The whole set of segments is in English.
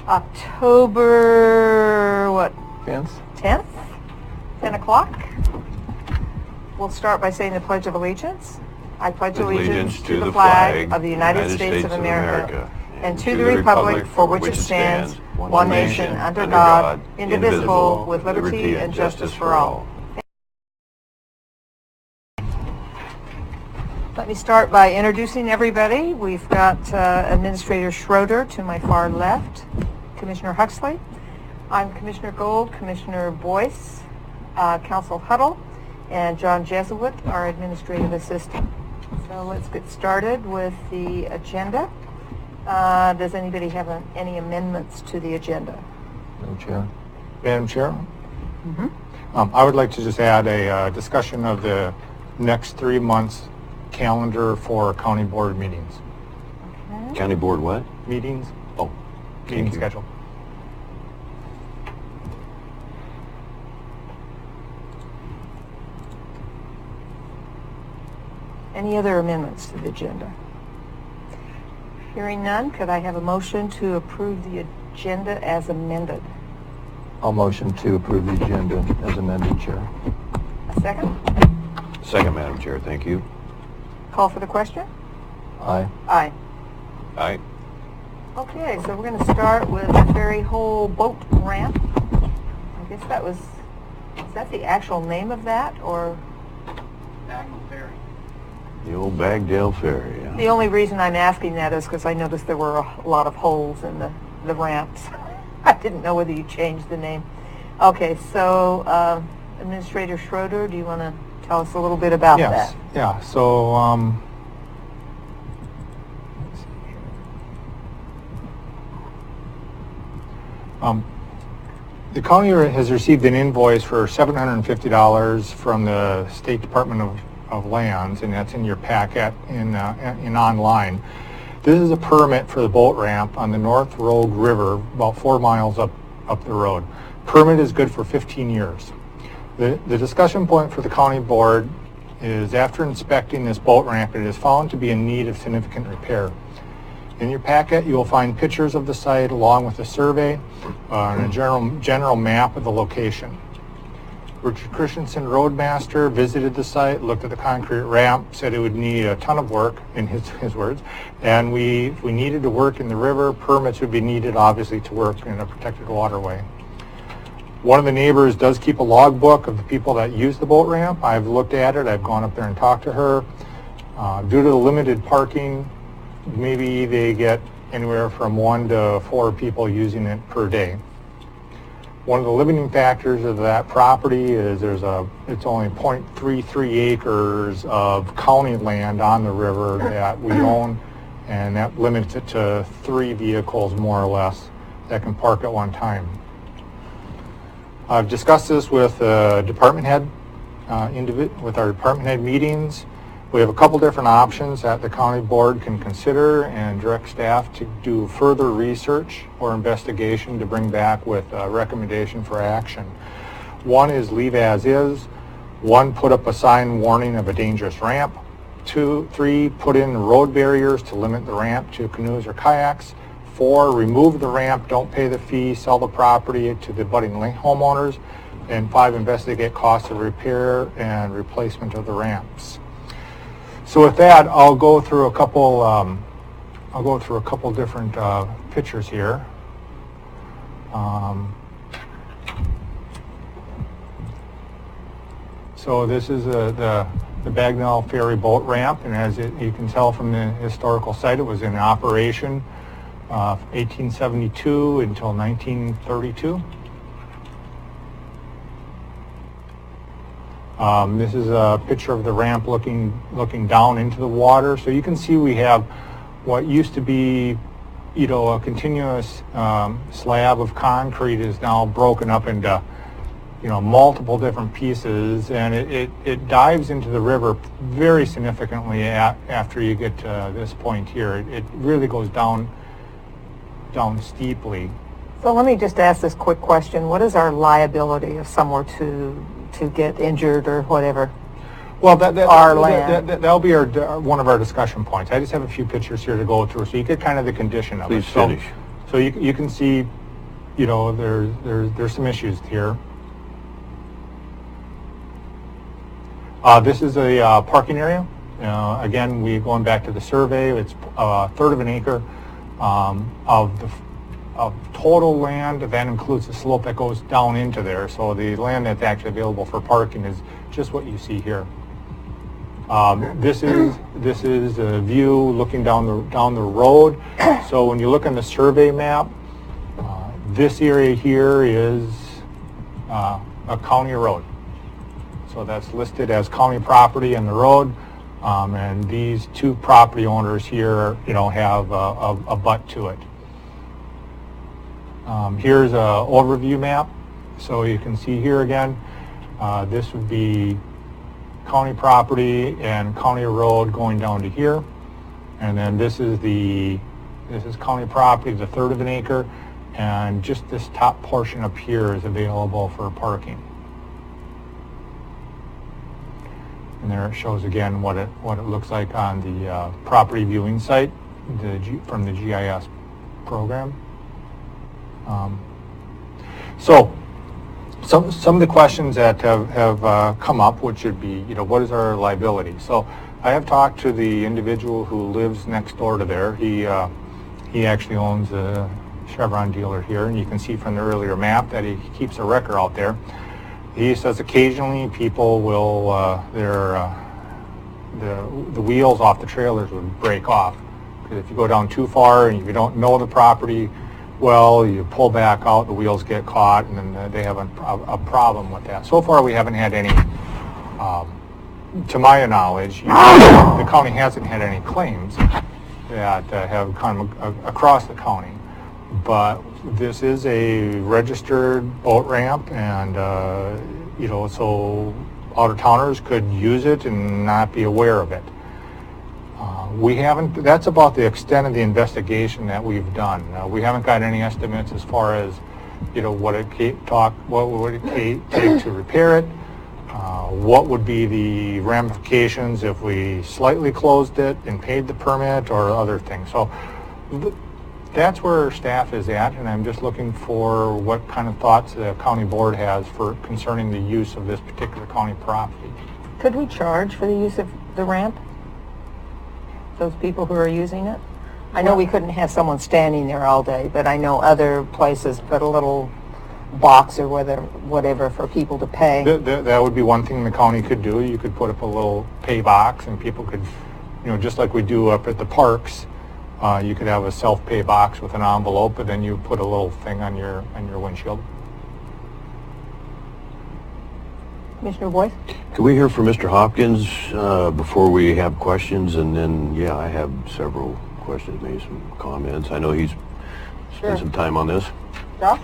October, what? 10th? 10th? 10 o'clock. We'll start by saying the Pledge of Allegiance. I pledge allegiance to the flag of the United States of America and to the republic for which it stands, one nation, under God, indivisible, with liberty and justice for all. Let me start by introducing everybody. We've got Administrator Schroeder to my far left, Commissioner Huxley. I'm Commissioner Gold, Commissioner Boyce, Council Huddle, and John Jesuit, our Administrative Assistant. So let's get started with the agenda. Does anybody have any amendments to the agenda? Madam Chair. Madam Chair? I would like to just add a discussion of the next 3 months calendar for county board meetings. Okay. County Board what? Meetings? Oh, Meeting schedule. Any other amendments to the agenda? Hearing none, could I have a motion to approve the agenda as amended? I'll motion to approve the agenda as amended, Chair. A second? Second, Madam Chair. Thank you. Call for the question? Aye. Aye. Aye. Okay, so we're going to start with the Ferry Hole boat ramp. I guess is that the actual name of that, or? The old Bagdale Ferry. Yeah. The only reason I'm asking that is because I noticed there were a lot of holes in the ramps. I didn't know whether you changed the name. Okay, so Administrator Schroeder, do you want to tell us a little bit about that? Yeah, so let's see here. The county has received an invoice for $750 from the State Department of Lands, and that's in your packet in online. This is a permit for the boat ramp on the North Rogue River, about 4 miles up the road. Permit is good for 15 years. The discussion point for the county board is after inspecting this boat ramp, it is found to be in need of significant repair. In your packet, you will find pictures of the site along with a survey and a general map of the location. Richard Christensen, Roadmaster, visited the site, looked at the concrete ramp, said it would need a ton of work, in his words, and if we needed to work in the river, permits would be needed, obviously, to work in a protected waterway. One of the neighbors does keep a logbook of the people that use the boat ramp. I've looked at it. I've gone up there and talked to her. Due to the limited parking, maybe they get anywhere from 1 to 4 people using it per day. One of the limiting factors of that property is it's only 0.33 acres of county land on the river that we own, and that limits it to 3 vehicles more or less that can park at one time. I've discussed this with department head, with our department head meetings. We have a couple different options that the county board can consider and direct staff to do further research or investigation to bring back with a recommendation for action. One is leave as is. 1, put up a sign warning of a dangerous ramp. 2, 3, put in road barriers to limit the ramp to canoes or kayaks. 4, remove the ramp, don't pay the fee, sell the property to the budding homeowners. And 5, investigate costs of repair and replacement of the ramps. So with that, I'll go through a couple different pictures here. So this is the Bagnell Ferry boat ramp, and as you can tell from the historical site, it was in operation 1872 until 1932. This is a picture of the ramp looking down into the water. So you can see we have what used to be, a continuous slab of concrete is now broken up into, multiple different pieces, and it dives into the river very significantly after you get to this point here. It really goes down steeply. So let me just ask this quick question. What is our liability if someone to get injured or whatever? Well, that'll be one of our discussion points. I just have a few pictures here to go through so you get kind of the condition of Please it. finish. So you can see, there's some issues here. This is a parking area. Again, going back to the survey, it's a third of an acre of total land. That includes the slope that goes down into there. So the land that's actually available for parking is just what you see here. This is a view looking down the road. So when you look on the survey map, this area here is a county road. So that's listed as county property in the road, and these two property owners here, have a butt to it. Here's an overview map. So you can see here again, this would be county property and county road going down to here, and then this is county property, the third of an acre, and just this top portion up here is available for parking. And there it shows again what it looks like on the property viewing site from the GIS program. So some of the questions that have come up, which would be, what is our liability? So I have talked to the individual who lives next door to there. He actually owns a Chevron dealer here, and you can see from the earlier map that he keeps a wrecker out there. He says occasionally people will, the wheels off the trailers would break off. Because if you go down too far and if you don't know the property well, you pull back out, the wheels get caught, and then they have a problem with that. So far we haven't had any, to my knowledge, the county hasn't had any claims that have come across the county. But this is a registered boat ramp, and so out-of-towners could use it and not be aware of it. That's about the extent of the investigation that we've done. We haven't got any estimates as far as, what would it take to repair it, what would be the ramifications if we slightly closed it and paid the permit, or other things. So that's where staff is at, and I'm just looking for what kind of thoughts the county board has concerning the use of this particular county property. Could we charge for the use of the ramp? Those people who are using it? I know we couldn't have someone standing there all day, but I know other places put a little box or whatever for people to pay. That would be one thing the county could do. You could put up a little pay box, and people could, just like we do up at the parks, you could have a self-pay box with an envelope, but then you put a little thing on your windshield. Commissioner Boyce? Can we hear from Mr. Hopkins before we have questions? And then, I have several questions, maybe some comments. I know he's spent some time on this. Josh?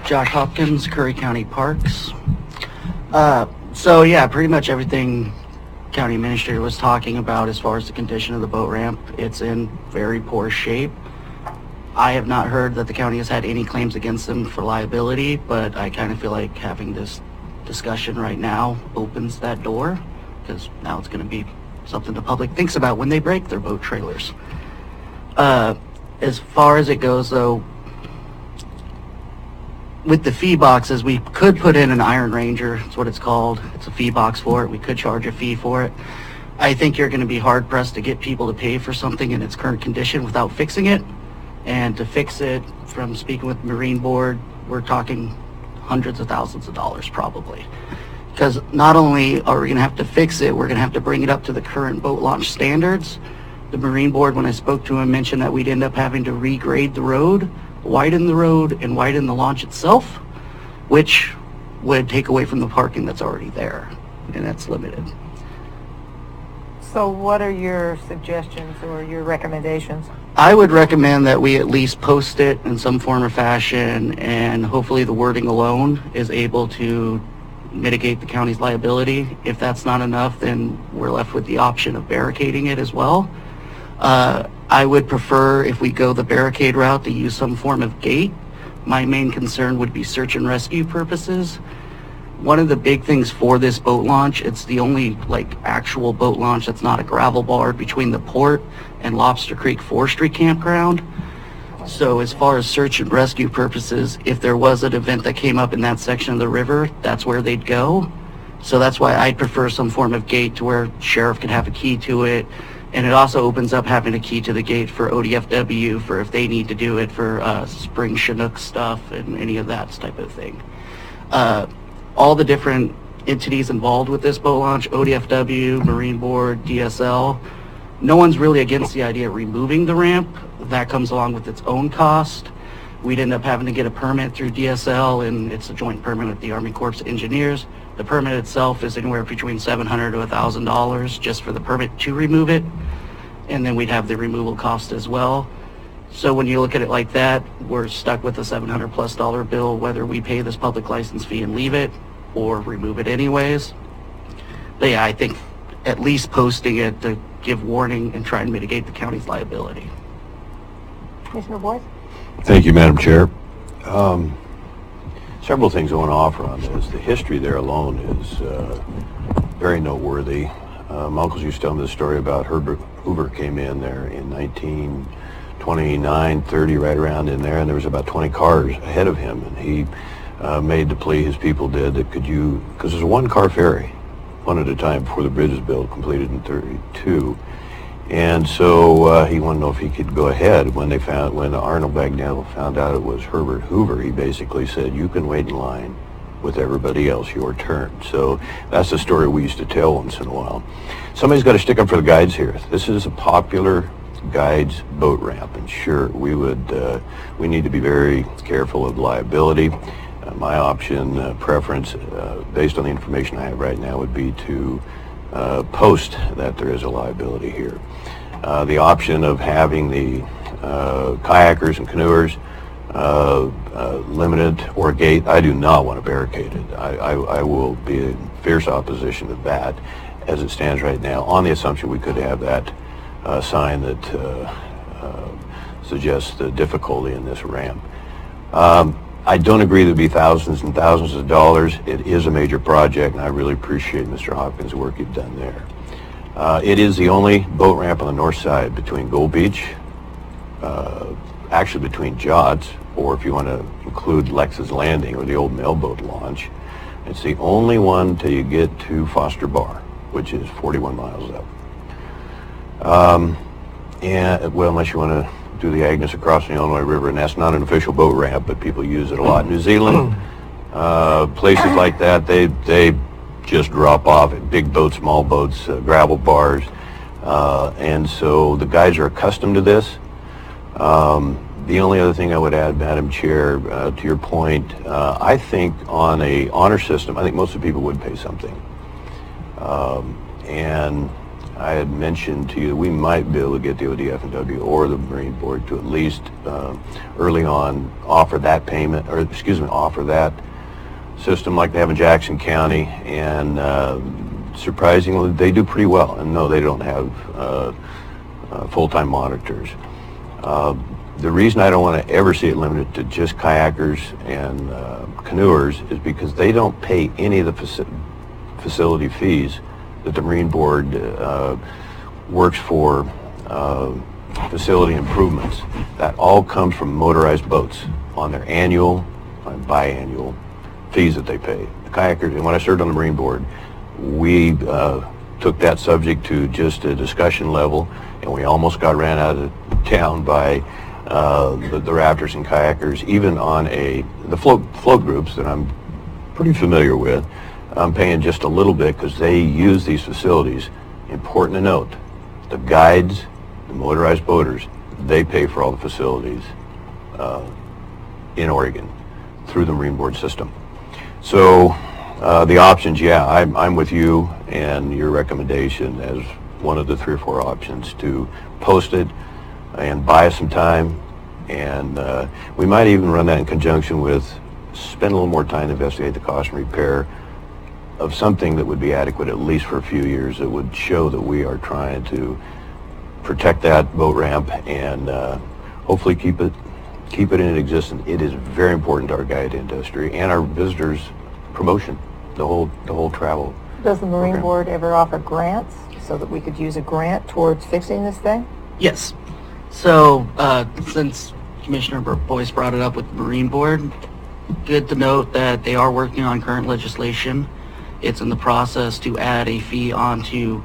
Josh Hopkins, Curry County Parks. Pretty much everything County Administrator was talking about as far as the condition of the boat ramp, it's in very poor shape. I have not heard that the county has had any claims against them for liability, but I kind of feel like having this discussion right now opens that door, because now it's going to be something the public thinks about when they break their boat trailers. As far as it goes, though, with the fee boxes, we could put in an Iron Ranger. That's what it's called. It's a fee box for it. We could charge a fee for it. I think you're going to be hard-pressed to get people to pay for something in its current condition without fixing it. And to fix it, from speaking with the Marine Board, we're talking hundreds of thousands of dollars probably. Because not only are we going to have to fix it, we're going to have to bring it up to the current boat launch standards. The Marine Board, when I spoke to him, mentioned that we'd end up having to regrade the road, widen the road, and widen the launch itself, which would take away from the parking that's already there, and that's limited. So what are your suggestions or your recommendations? I would recommend that we at least post it in some form or fashion, and hopefully the wording alone is able to mitigate the county's liability. If that's not enough, then we're left with the option of barricading it as well. I would prefer, if we go the barricade route, to use some form of gate. My main concern would be search and rescue purposes. One of the big things for this boat launch, it's the only actual boat launch that's not a gravel bar between the port and Lobster Creek Forestry Campground. So as far as search and rescue purposes, if there was an event that came up in that section of the river, that's where they'd go. So that's why I'd prefer some form of gate to where sheriff can have a key to it. And it also opens up having a key to the gate for ODFW for if they need to do it for spring Chinook stuff and any of that type of thing. All the different entities involved with this boat launch, ODFW, Marine Board, DSL, no one's really against the idea of removing the ramp. That comes along with its own cost. We'd end up having to get a permit through DSL, and it's a joint permit with the Army Corps of Engineers. The permit itself is anywhere between $700 to $1,000 just for the permit to remove it, and then we'd have the removal cost as well. So when you look at it like that, we're stuck with a $700+ bill, whether we pay this public license fee and leave it or remove it anyways. But yeah, I think at least posting it to give warning and try and mitigate the county's liability. Commissioner Boyce? Thank you, Madam Chair. Several things I want to offer on this. The history there alone is very noteworthy. My uncles used to tell me the story about Herbert Hoover came in there in 1929, 30, right around in there, and there was about 20 cars ahead of him, and he made the plea, his people did, that could you, because there's a one-car ferry, one at a time before the bridge was built, completed in 32. And so he wanted to know if he could go ahead. When Arnold Bagnell found out it was Herbert Hoover, he basically said, you can wait in line with everybody else, your turn. So that's the story we used to tell once in a while. Somebody's got to stick up for the guides here. This is a popular guides boat ramp, and sure, we need to be very careful of liability. My option, preference, based on the information I have right now, would be to post that there is a liability here. The option of having the kayakers and canoers limited or gate, I do not want to barricade it. I will be in fierce opposition to that as it stands right now, on the assumption we could have that sign that suggests the difficulty in this ramp. I don't agree there'd be thousands and thousands of dollars. It is a major project, and I really appreciate Mr. Hopkins' work you've done there. It is the only boat ramp on the north side between Gold Beach, actually between Jots, or if you want to include Lex's Landing or the old mailboat launch. It's the only one till you get to Foster Bar, which is 41 miles up. And, well, unless you want to do the Agnes across the Illinois River, and that's not an official boat ramp, but people use it a lot. New Zealand, places like that, they just drop off at big boats, small boats, gravel bars, and so the guys are accustomed to this. The only other thing I would add, Madam Chair, to your point, I think on a honor system, I think most of the people would pay something. And I had mentioned to you that we might be able to get the ODF&W or the Marine Board to at least early on offer that payment, or excuse me, offer that system like they have in Jackson County, and surprisingly they do pretty well. And no, they don't have full-time monitors. The reason I don't want to ever see it limited to just kayakers and canoers is because they don't pay any of the facility fees that the Marine Board works for facility improvements. That all comes from motorized boats on their annual and biannual fees that they pay. The kayakers, and when I served on the Marine Board, we took that subject to just a discussion level, and we almost got ran out of town by the rafters and kayakers. Even on the float groups that I'm pretty familiar with, I'm paying just a little bit because they use these facilities. Important to note, the guides, the motorized boaters, they pay for all the facilities in Oregon through the Marine Board system. So the options, yeah, I'm with you and your recommendation as one of the 3 or 4 options to post it and buy us some time. And we might even run that in conjunction with spend a little more time to investigate the cost and repair of something that would be adequate at least for a few years, that would show that we are trying to protect that boat ramp and hopefully keep it in existence. It is very important to our guide industry and our visitors promotion, the whole travel. Does the Marine program. Board ever offer grants so that we could use a grant towards fixing this thing? Yes. So since Commissioner Boyce brought it up with the Marine Board. Good to note that they are working on current legislation. It's in the process to add a fee onto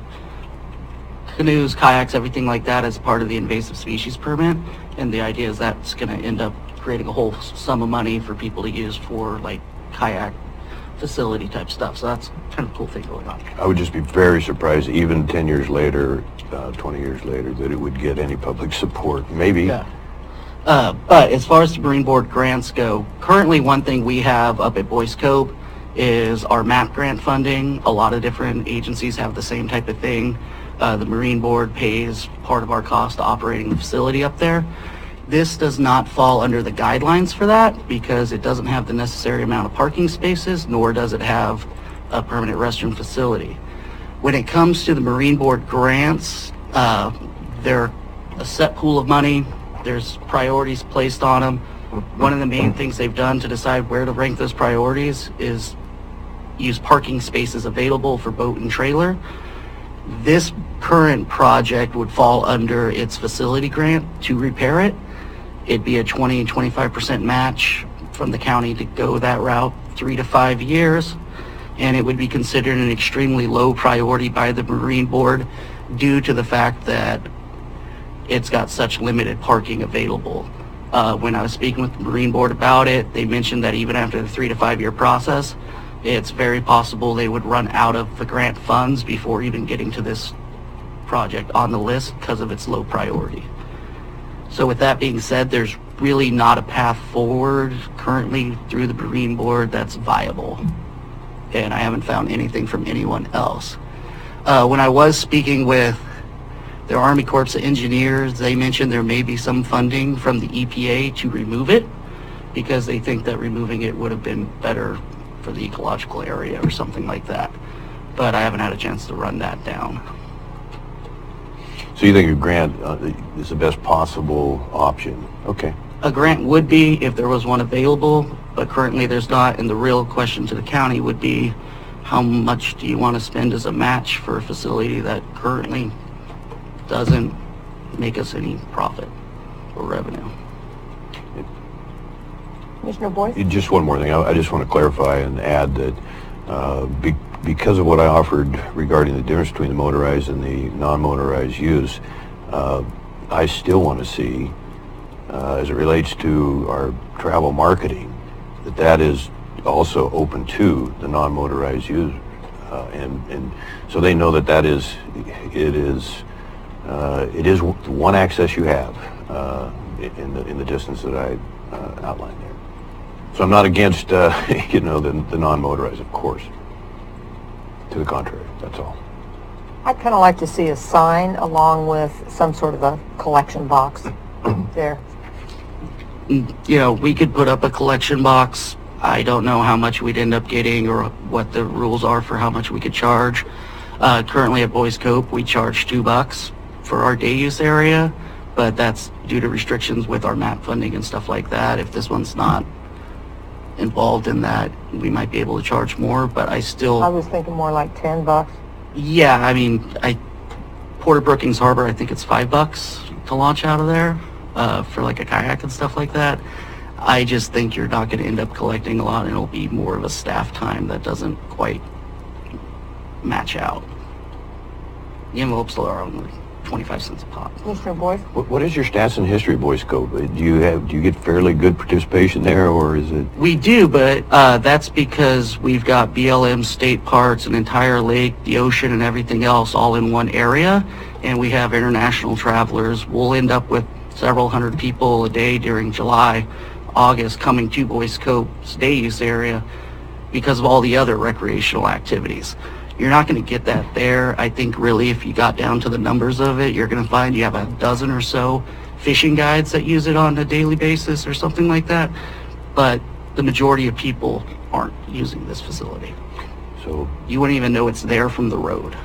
canoes, kayaks, everything like that as part of the invasive species permit. And the idea is that's going to end up creating a whole sum of money for people to use for like kayak facility type stuff. So that's kind of a cool thing going on. I would just be very surprised, even 10 years later, 20 years later, that it would get any public support. Maybe. Yeah. But as far as the Marine Board grants go, currently one thing we have up at Boyce Cove is our MAP grant funding. A lot of different agencies have the same type of thing. The Marine Board pays part of our cost operating the facility up there. This does not fall under the guidelines for that because it doesn't have the necessary amount of parking spaces, nor does it have a permanent restroom facility. When it comes to the Marine Board grants, they're a set pool of money. There's priorities placed on them. One of the main things they've done to decide where to rank those priorities is use parking spaces available for boat and trailer. This current project would fall under its facility grant to repair it. It'd be a 20-25% match from the county to go that route, 3 to 5 years, and it would be considered an extremely low priority by the Marine Board due to the fact that it's got such limited parking available. When I was speaking with the Marine Board about it, they mentioned that even after the 3 to 5 year process, it's very possible they would run out of the grant funds before even getting to this project on the list because of its low priority. So with that being said, there's really not a path forward currently through the Marine Board that's viable. And I haven't found anything from anyone else. When I was speaking with the Army Corps of Engineers, they mentioned there may be some funding from the EPA to remove it because they think that removing it would have been better for the ecological area or something like that. But I haven't had a chance to run that down. So you think a grant is the best possible option? Okay. A grant would be if there was one available, but currently there's not, and the real question to the county would be how much do you want to spend as a match for a facility that currently doesn't make us any profit or revenue. Commissioner Boyce? Just one more thing. I just want to clarify and add that because of what I offered regarding the difference between the motorized and the non-motorized use, I still want to see, as it relates to our travel marketing, that is also open to the non-motorized use, and so they know that it is one access you have in the distance that I outlined there. So I'm not against the non-motorized, of course. To the contrary, that's all. I'd kind of like to see a sign along with some sort of a collection box there. You know, we could put up a collection box. I don't know how much we'd end up getting or what the rules are for how much we could charge. Currently at Boyce Cove, we charge $2 for our day use area, but that's due to restrictions with our MAP funding and stuff like that. If this one's not involved in that, we might be able to charge more, but I was thinking more like $10. Yeah, I mean, Porter Brookings Harbor, I think it's $5 to launch out of there for like a kayak and stuff like that. I just think you're not going to end up collecting a lot, and it'll be more of a staff time that doesn't quite match out. The envelopes are only 25 cents a pop. Commissioner Boyce? What is your stats and history, Boyce Cove? Do you get fairly good participation there, or is it? We do, but that's because we've got BLM state parks, an entire lake, the ocean, and everything else all in one area, and we have international travelers. We'll end up with several hundred people a day during July, August coming to Boyce Cove's day use area because of all the other recreational activities. You're not going to get that there. I think really if you got down to the numbers of it, you're going to find you have a dozen or so fishing guides that use it on a daily basis or something like that. But the majority of people aren't using this facility. So you wouldn't even know it's there from the road.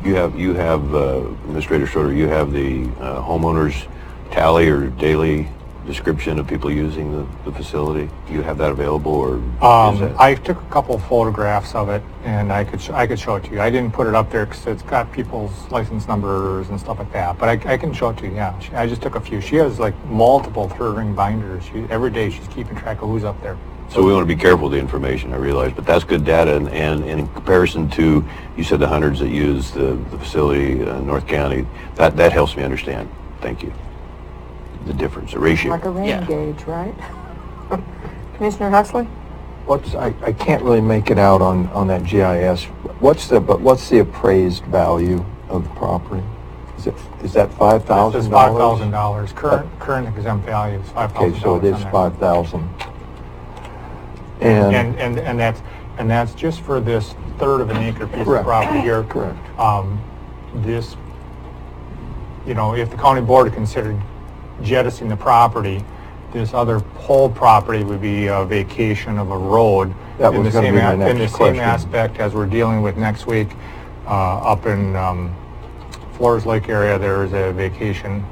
You have Administrator Schroeder, you have the homeowners tally or daily description of people using the facility? Do you have that available, or is that? I took a couple of photographs of it, and I could show it to you. I didn't put it up there because it's got people's license numbers and stuff like that, but I can show it to you, yeah. I just took a few. She has like multiple third ring binders. Every day she's keeping track of who's up there. So we want to be careful with the information, I realize, but that's good data, and in comparison to, you said the hundreds that use the facility in North County, that helps me understand. Thank you. The difference, the ratio. Like a rain Yeah. gauge, right? Commissioner Huxley? I can't really make it out on that GIS. What's the appraised value of the property? Is that $5,000? This is $5,000. Current exempt value is $5,000. Okay, so it is on that. 5,000. And And that's just for this third of an acre piece Correct. of property here. Correct. This, if the county board considered jettisoning the property, this other whole property would be a vacation of a road. That in was the gonna same be my in next the same question. aspect as we're dealing with next week up in Flores Lake area. There is a vacation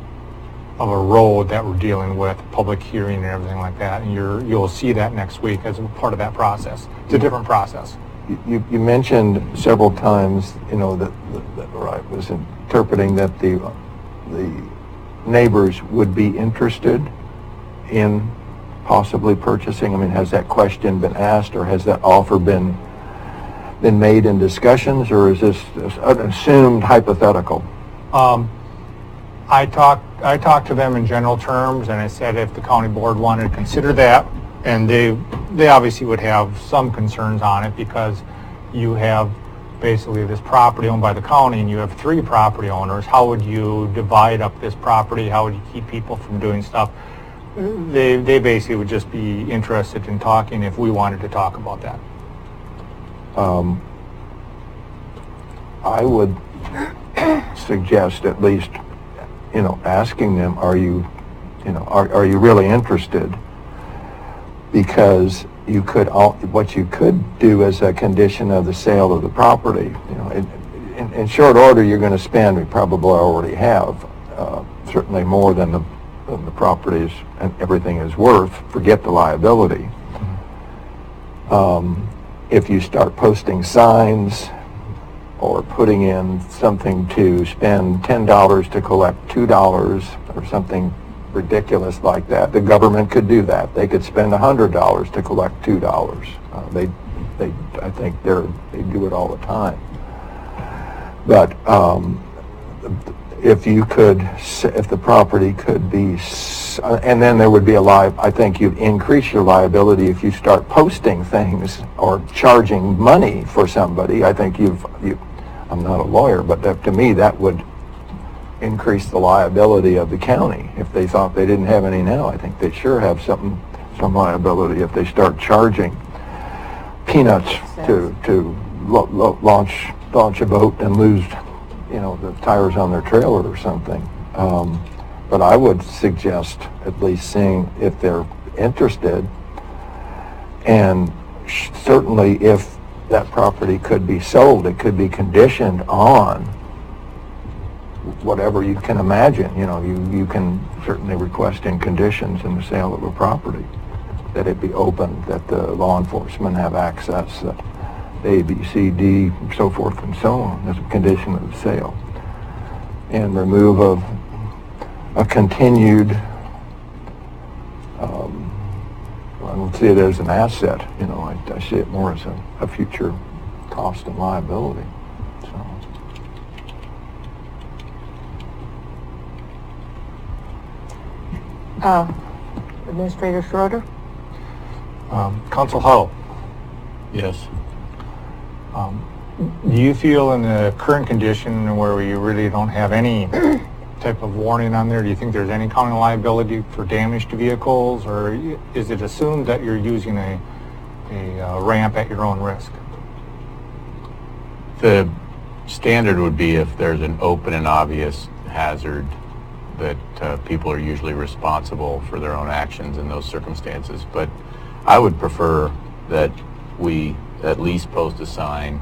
of a road that we're dealing with, public hearing and everything like that, and you'll see that next week as a part of that process. It's a different process. you mentioned several times, or I was interpreting that the neighbors would be interested in possibly purchasing. I mean, has that question been asked, or has that offer been made in discussions, or is this an assumed hypothetical? I talked to them in general terms, and I said if the county board wanted to consider that, and they obviously would have some concerns on it because you have basically this property owned by the county and you have 3 property owners. How would you divide up this property? How would you keep people from doing stuff? They basically would just be interested in talking if we wanted to talk about that. I would suggest at least, asking them, are you really interested? Because what you could do as a condition of the sale of the property, in short order, you're going to spend, we probably already have, certainly more than the properties and everything is worth. Forget the liability. If you start posting signs or putting in something to spend $10 to collect $2 or something ridiculous like that, the government could do that. They could spend $100 to collect $2. I think they do it all the time. But if the property could be, and then there would be I think you'd increase your liability if you start posting things or charging money for somebody. I think I'm not a lawyer, but to me that would increase the liability of the county. If they thought they didn't have any now, I think they sure have some liability if they start charging peanuts to launch a boat and lose the tires on their trailer or something. But I would suggest at least seeing if they're interested, and certainly if that property could be sold, it could be conditioned on whatever you can imagine. You can certainly request in conditions in the sale of a property that it be open, that the law enforcement have access, that A, B, C, D, and so forth and so on as a condition of the sale, and remove of a continued, I don't see it as an asset, I see it more as a future cost and liability. Administrator Schroeder? Council Hull, Yes. do you feel in the current condition where we really don't have any type of warning on there, do you think there's any county liability for damage to vehicles, or is it assumed that you're using a ramp at your own risk? The standard would be if there's an open and obvious hazard that people are usually responsible for their own actions in those circumstances. But I would prefer that we at least post a sign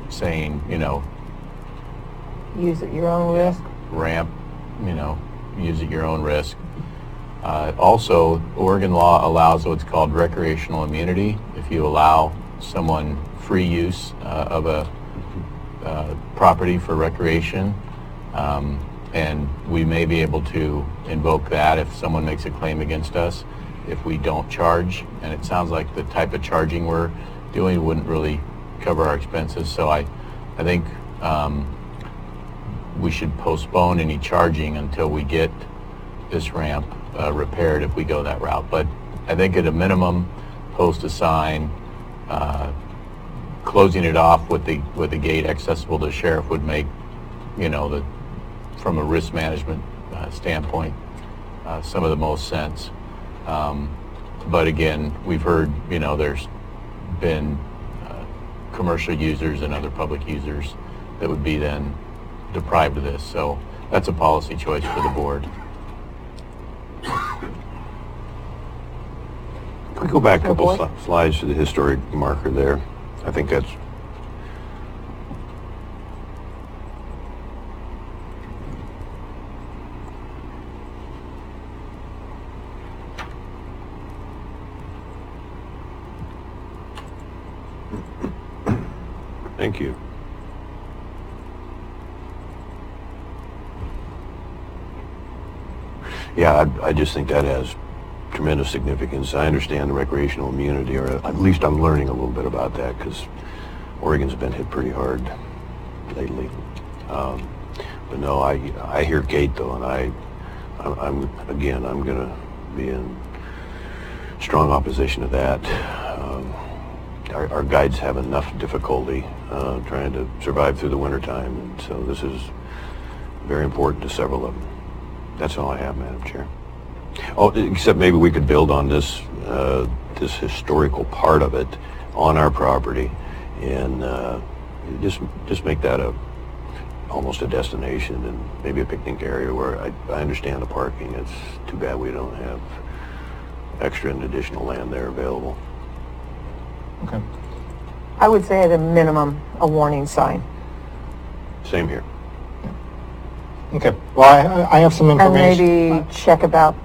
saying, Use at your own risk? ramp, use at your own risk. Also, Oregon law allows what's called recreational immunity. If you allow someone free use of a property for recreation, and we may be able to invoke that if someone makes a claim against us if we don't charge. And it sounds like the type of charging we're doing wouldn't really cover our expenses. So I think we should postpone any charging until we get this ramp repaired if we go that route. But I think at a minimum, post a sign, closing it off with the gate accessible to the sheriff would make, from a risk management standpoint, some of the most sense. But again, we've heard, there's been commercial users and other public users that would be then deprived of this. So that's a policy choice for the board. Can we go back a couple slides to the historic marker there? I think that's... Thank you. Yeah, I just think that has tremendous significance. I understand the recreational immunity, or at least I'm learning a little bit about that because Oregon's been hit pretty hard lately. But no, I hear gate though, and I'm going to be in strong opposition to that. Our guides have enough difficulty trying to survive through the wintertime, and so this is very important to several of them. That's all I have, Madam Chair. Oh, except maybe we could build on this this historical part of it on our property, and just make that almost a destination and maybe a picnic area where I understand the parking. It's too bad we don't have extra and additional land there available. Okay. I would say at a minimum, a warning sign. Same here. Okay. Well, I have some And information. maybe check about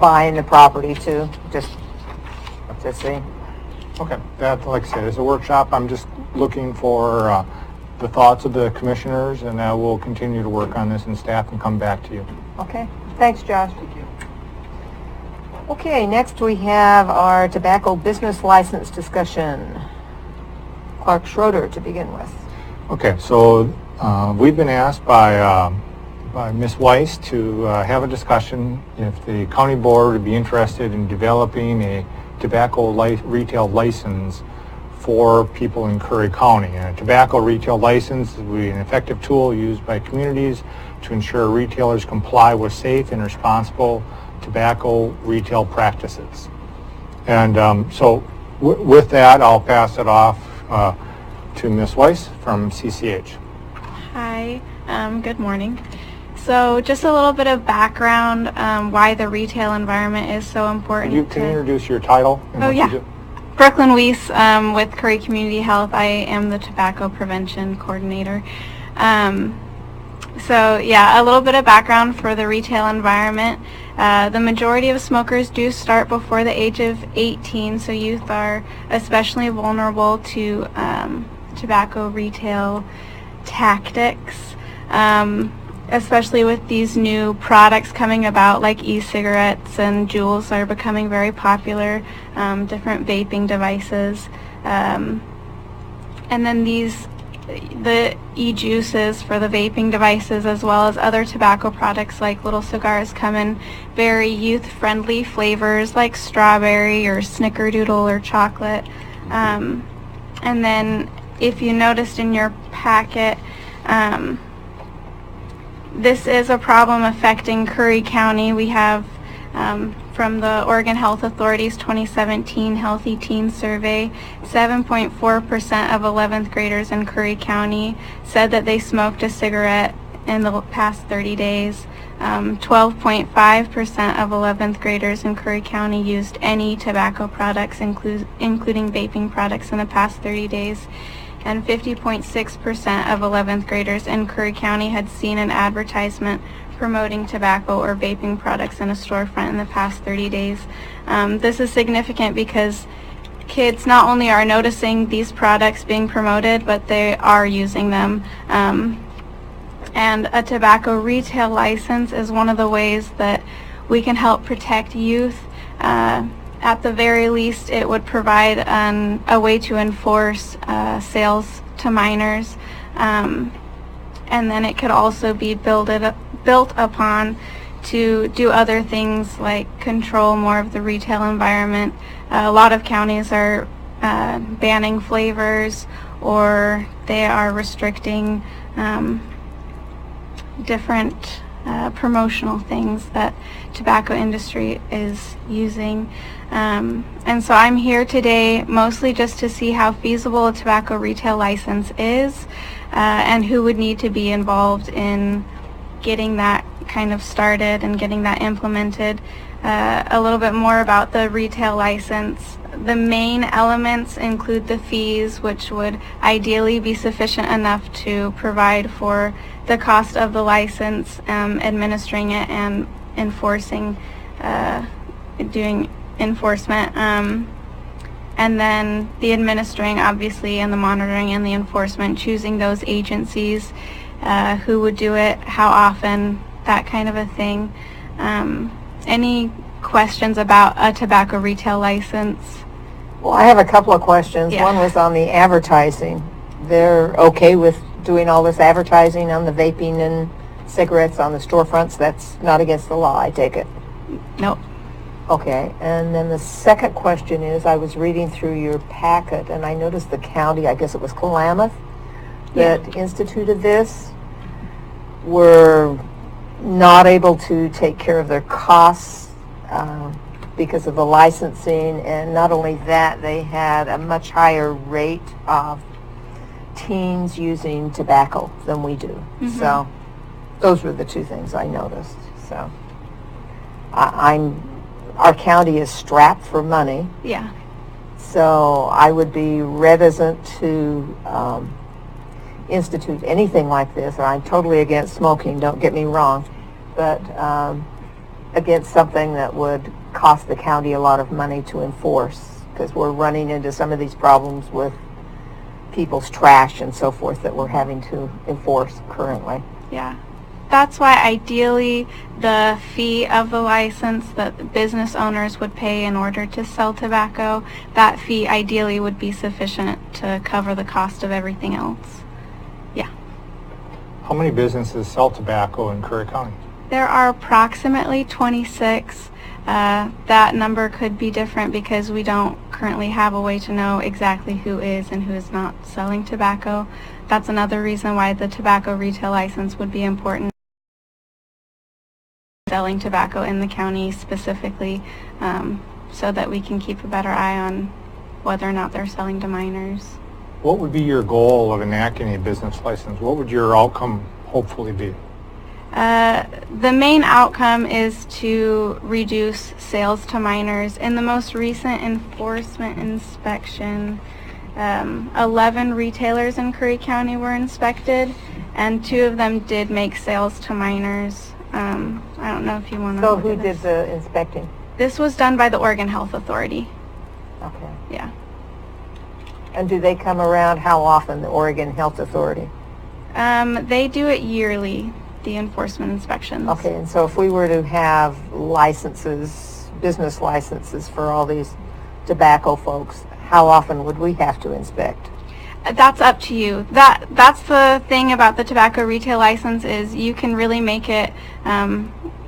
buying the property too, just to see. Okay. That, like I said, is a workshop. I'm just looking for the thoughts of the commissioners, and we'll continue to work on this in staff and come back to you. Okay. Thanks, Josh. Thank you. Okay, next we have our tobacco business license discussion. Clark Schroeder to begin with. Okay, so we've been asked by Ms. Weiss to have a discussion if the county board would be interested in developing a tobacco retail license for people in Curry County. And a tobacco retail license would be an effective tool used by communities to ensure retailers comply with safe and responsible tobacco retail practices. And so with that, I'll pass it off to Ms. Weiss from CCH. Hi, good morning. So just a little bit of background why the retail environment is so important. Can you introduce your title? And Oh what you yeah, do? Brooklyn Weiss with Curry Community Health. I am the Tobacco Prevention Coordinator. So yeah, a little bit of background for the retail environment. The majority of smokers do start before the age of 18, so youth are especially vulnerable to tobacco retail tactics, especially with these new products coming about like e-cigarettes and Juuls are becoming very popular, different vaping devices, and then the e-juices for the vaping devices as well as other tobacco products like little cigars come in very youth-friendly flavors like strawberry or snickerdoodle or chocolate. And then if you noticed in your packet, this is a problem affecting Curry County. We have from the Oregon Health Authority's 2017 Healthy Teen Survey, 7.4% of 11th graders in Curry County said that they smoked a cigarette in the past 30 days. 12.5% of 11th graders in Curry County used any tobacco products, including vaping products, in the past 30 days. And 50.6% of 11th graders in Curry County had seen an advertisement promoting tobacco or vaping products in a storefront in the past 30 days. This is significant because kids not only are noticing these products being promoted, but they are using them. And a tobacco retail license is one of the ways that we can help protect youth. At the very least, it would provide a way to enforce sales to minors. And then it could also be built upon to do other things like control more of the retail environment. A lot of counties are banning flavors, or they are restricting different promotional things that tobacco industry is using. And so I'm here today mostly just to see how feasible a tobacco retail license is, and who would need to be involved in getting that kind of started and getting that implemented. A little bit more about the retail license. The main elements include the fees, which would ideally be sufficient enough to provide for the cost of the license, administering it and enforcing, doing enforcement, and then the administering, obviously, and the monitoring and the enforcement, choosing those agencies, who would do it, how often, that kind of a thing. Any questions about a tobacco retail license? Well, I have a couple of questions. Yeah. One was on the advertising. They're okay with doing all this advertising on the vaping and cigarettes on the storefronts? That's not against the law, I take it? Nope. Okay, and then the second question is, I was reading through your packet and I noticed the county, I guess it was Klamath, that instituted this, were not able to take care of their costs because of the licensing, and not only that, they had a much higher rate of teens using tobacco than we do. Mm-hmm. So those were the two things I noticed. So our county is strapped for money. Yeah. So I would be reticent to institute anything like this. And I'm totally against smoking, don't get me wrong, but against something that would cost the county a lot of money to enforce, because we're running into some of these problems with people's trash and so forth that we're having to enforce currently. Yeah. That's why ideally the fee of the license that business owners would pay in order to sell tobacco, that fee ideally would be sufficient to cover the cost of everything else. Yeah. How many businesses sell tobacco in Curry County? There are approximately 26. That number could be different because we don't currently have a way to know exactly who is and who is not selling tobacco. That's another reason why the tobacco retail license would be important. Selling tobacco in the county specifically, so that we can keep a better eye on whether or not they're selling to minors. What would be your goal of enacting a business license? What would your outcome hopefully be? The main outcome is to reduce sales to minors. In the most recent enforcement inspection, 11 retailers in Curry County were inspected, and 2 of them did make sales to minors. I don't know if you want to. So who did the inspecting? This was done by the Oregon Health Authority. Okay. Yeah. And do they come around how often, the Oregon Health Authority? They do it yearly, the enforcement inspections. Okay, and so if we were to have licenses, business licenses for all these tobacco folks, how often would we have to inspect? That's up to you. That's the thing about the tobacco retail license, is you can really make it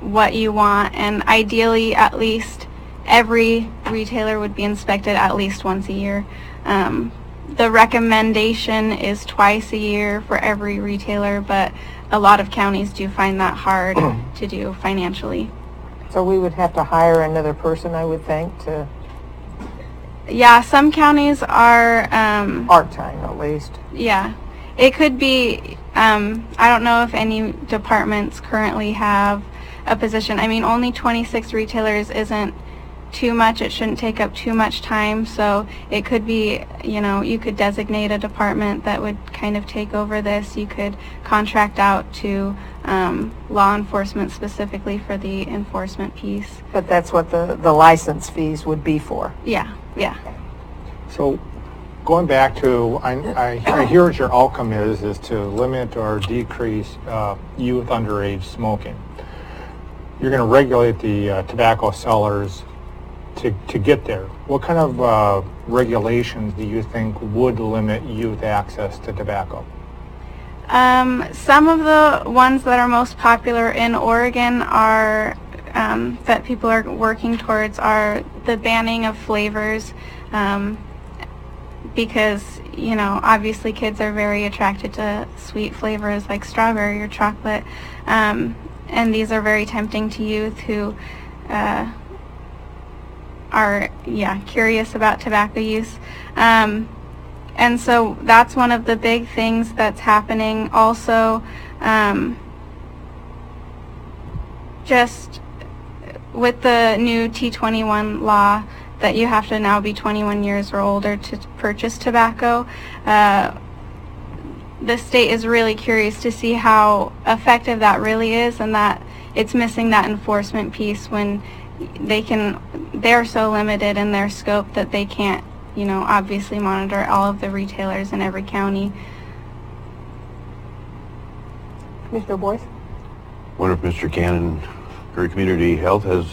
what you want, and ideally at least every retailer would be inspected at least once a year. The recommendation is twice a year for every retailer, but a lot of counties do find that hard to do financially. So we would have to hire another person, I would think, to Yeah, some counties are part-time at least. yeah, it could be, I don't know if any departments currently have a position. I mean, only 26 retailers isn't too much. It shouldn't take up too much time. So it could be, you could designate a department that would kind of take over this. You could contract out to law enforcement specifically for the enforcement piece. But that's what the license fees would be for. Yeah, yeah. So going back to, I hear what your outcome is to limit or decrease youth underage smoking. You're going to regulate the tobacco sellers to get there. What kind of regulations do you think would limit youth access to tobacco? Some of the ones that are most popular in Oregon are that people are working towards are the banning of flavors, because obviously kids are very attracted to sweet flavors like strawberry or chocolate, and these are very tempting to youth who are curious about tobacco use. And so that's one of the big things that's happening. Also, just with the new T21 law that you have to now be 21 years or older to purchase tobacco, the state is really curious to see how effective that really is, and that it's missing that enforcement piece when they're so limited in their scope that they can't obviously monitor all of the retailers in every county. Commissioner Boyce? I wonder if Mr. Cannon, Curry Community Health has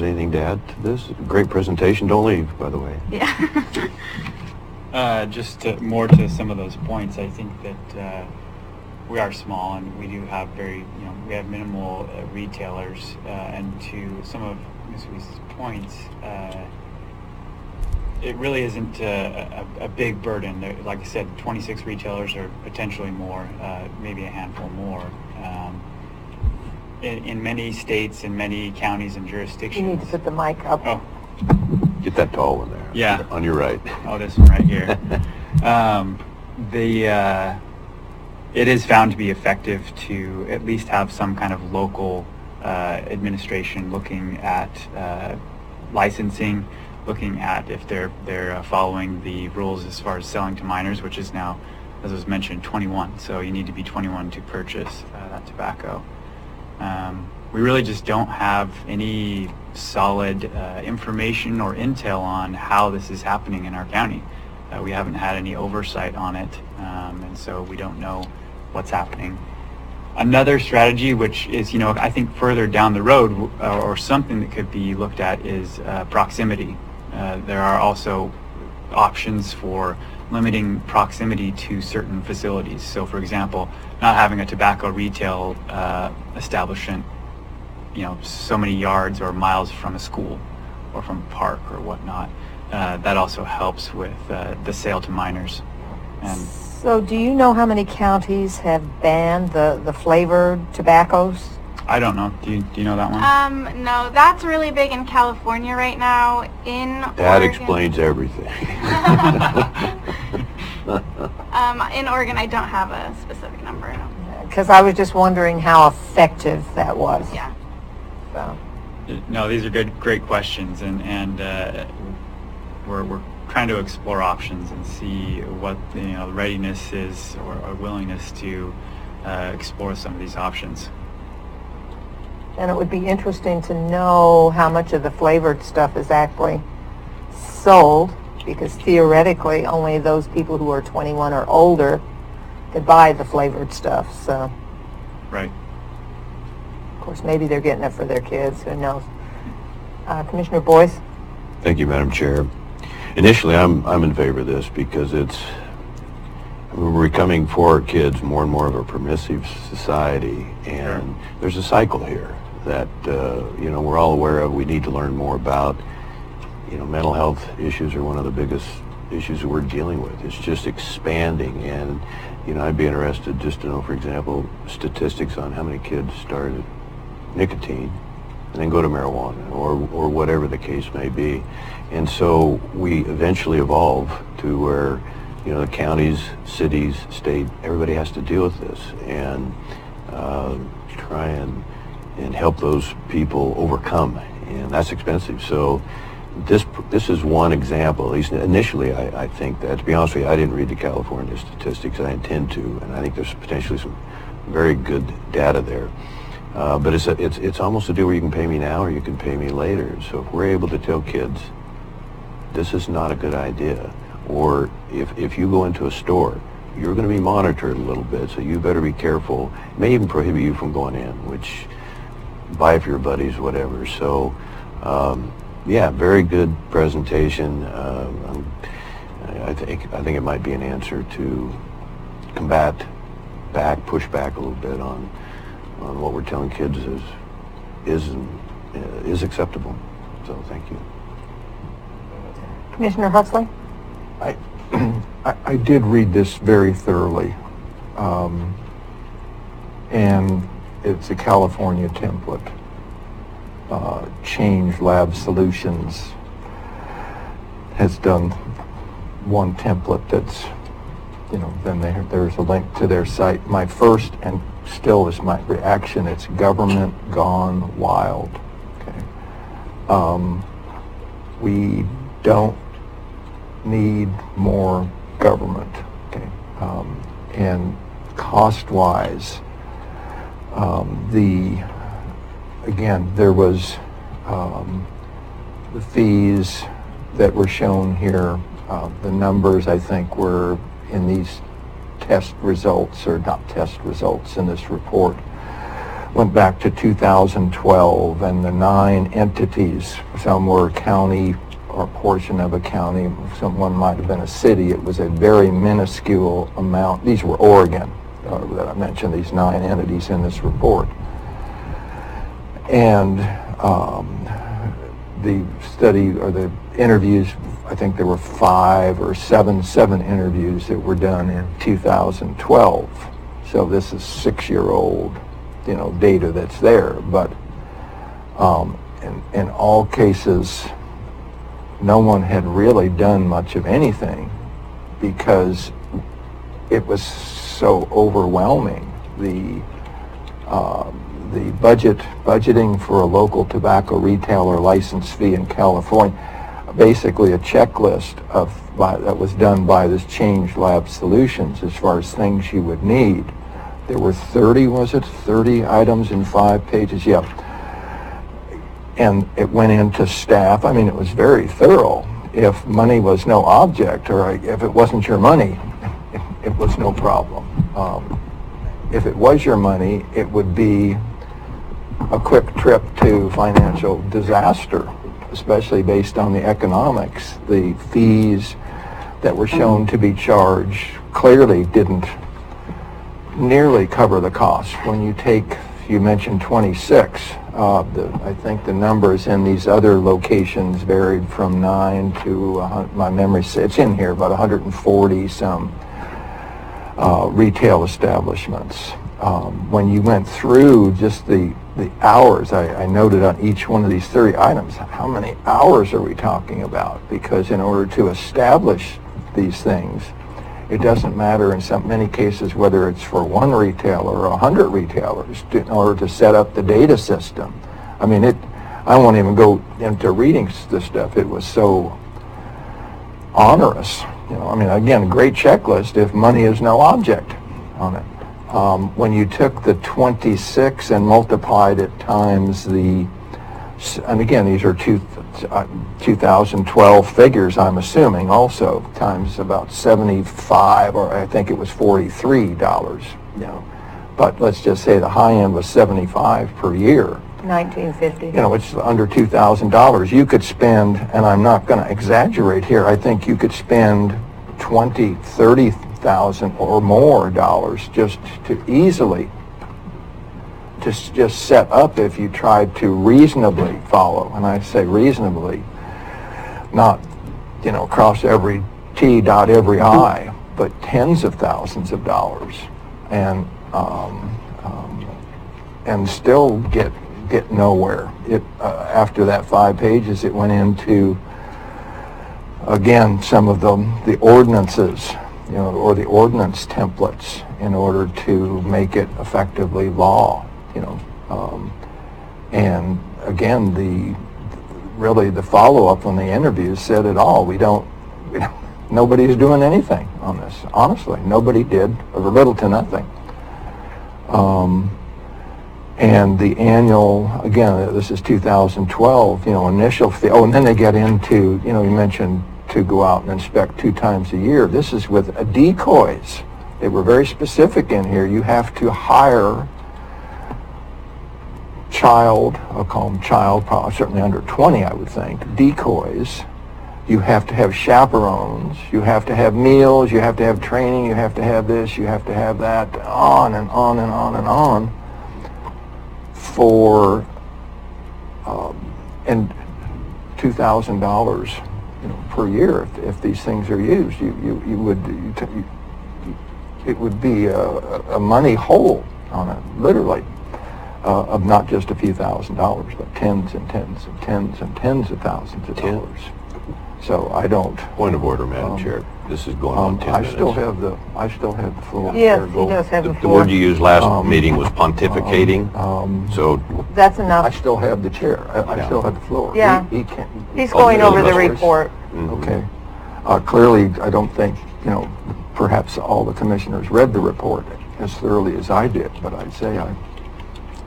anything to add to this. Great presentation. Don't leave, by the way. Yeah. More to some of those points, I think that we are small and we do have we have minimal retailers, and to some of Ms. Weiss's points, it really isn't a big burden. Like I said, 26 retailers or potentially more, maybe a handful more. In many states, in many counties and jurisdictions. You need to put the mic up. Oh. Get that tall one there. Yeah. On your right. Oh, this one right here. It is found to be effective to at least have some kind of local administration looking at licensing, looking at if they're following the rules as far as selling to minors, which is now, as was mentioned, 21. So you need to be 21 to purchase that tobacco. We really just don't have any solid information or intel on how this is happening in our county. We haven't had any oversight on it, and so we don't know what's happening. Another strategy, which is, I think further down the road, or something that could be looked at, is proximity. There are also options for limiting proximity to certain facilities. So, for example, not having a tobacco retail establishment, so many yards or miles from a school or from a park or whatnot. That also helps with the sale to minors. And So do you know how many counties have banned the flavored tobaccos? I don't know. Do you know that one? No, that's really big in California right now. That explains everything. In Oregon, I don't have a specific number. Because I was just wondering how effective that was. Yeah. So. No, these are great questions, and we're trying to explore options and see what the readiness is or willingness to explore some of these options. And it would be interesting to know how much of the flavored stuff is actually sold, because theoretically only those people who are 21 or older could buy the flavored stuff. So, Right. of course, maybe they're getting it for their kids. Who knows? Commissioner Boyce? Thank you, Madam Chair. Initially, I'm in favor of this because we're becoming for our kids more and more of a permissive society, and there's a cycle here that we're all aware of. We need to learn more about. Mental health issues are one of the biggest issues that we're dealing with. It's just expanding, and I'd be interested just to know, for example, statistics on how many kids start at nicotine and then go to marijuana or whatever the case may be. And so we eventually evolve to where the counties, cities, state, everybody has to deal with this and try and help those people overcome that's expensive. So this is one example, at least initially. I think that, to be honest with you, I didn't read the California statistics. I intend to, and I think there's potentially some very good data there. But it's almost a deal where you can pay me now or you can pay me later. So if we're able to tell kids, this is not a good idea, or if you go into a store, you're going to be monitored a little bit, so you better be careful. It may even prohibit you from going in, which, buy for your buddies, whatever. So, yeah, very good presentation. I think it might be an answer to push back a little bit on what we're telling kids is acceptable. So, thank you. Commissioner Huxley? I did read this very thoroughly, and it's a California template. Change Lab Solutions has done one template that's, then there's a link to their site. My first, and still is my reaction, it's government gone wild. Okay. We don't need more government. Okay. And cost-wise, again, there was the fees that were shown here. The numbers, I think, were in these test results, or not test results, in this report, went back to 2012, and the 9 entities, some were county or portion of a county, one might have been a city. It was a very minuscule amount. These were Oregon that I mentioned, these 9 entities in this report. And the study, or the interviews, I think there were 5 or 7 interviews that were done in 2012. So this is 6-year-old, data that's there. But in all cases, no one had really done much of anything because it was so overwhelming. The budgeting for a local tobacco retailer license fee in California, basically a checklist that was done by this Change Lab Solutions as far as things you would need. There were 30 items in 5 pages? Yeah. And it went into staff. I mean, it was very thorough. If money was no object, or if it wasn't your money, it was no problem. If it was your money, it would be a quick trip to financial disaster, especially based on the economics. The fees that were shown to be charged clearly didn't nearly cover the cost. When you take, you mentioned 26, I think the numbers in these other locations varied from 9 to, my memory says, it's in here, about 140 some retail establishments. When you went through just the hours, I noted on each one of these 30 items, how many hours are we talking about? Because in order to establish these things, it doesn't matter in many cases whether it's for one retailer or 100 retailers in order to set up the data system. I mean, I won't even go into reading this stuff. It was so onerous. I mean, again, great checklist if money is no object on it. When you took the 26 and multiplied it times and again, these are 2012 figures, I'm assuming, also, times about 75, or I think it was $43, But let's just say the high end was 75 per year. 1950. Which is under $2,000. You could spend, and I'm not going to exaggerate here, I think you could spend $20,000, $30,000 or more dollars just to easily just set up if you tried to reasonably follow. And I say reasonably, not, cross every T, dot every I, but tens of thousands of dollars, and still get nowhere. After that 5 pages, it went into, again, some of the ordinances, or the ordinance templates in order to make it effectively law, and again, really the follow-up on the interviews said it all. Nobody's doing anything on this. Honestly, nobody did, or little to nothing. And the annual, again, this is 2012, initial fee. Oh, and then they get into, you mentioned to go out and inspect 2 times a year. This is with decoys. They were very specific in here. You have to hire I'll call them child, probably certainly under 20, I would think, decoys. You have to have chaperones. You have to have meals. You have to have training. You have to have this. You have to have that. On and on and on and on. For and $2,000, per year if these things are used. It would be a money hole on it, literally. Of not just a few $1,000s, but tens and tens and tens and tens of thousands of dollars. So I don't. Point of order, Madam Chair. This is going on 10 minutes. I still have the floor. Yes, he does have the The floor. word you used last meeting was pontificating. So That's I enough. still have the chair. I still have the floor. Yeah. He can't. He's going over the report. Okay. Clearly, I don't think, perhaps all the commissioners read the report as thoroughly as I did, but I'd say I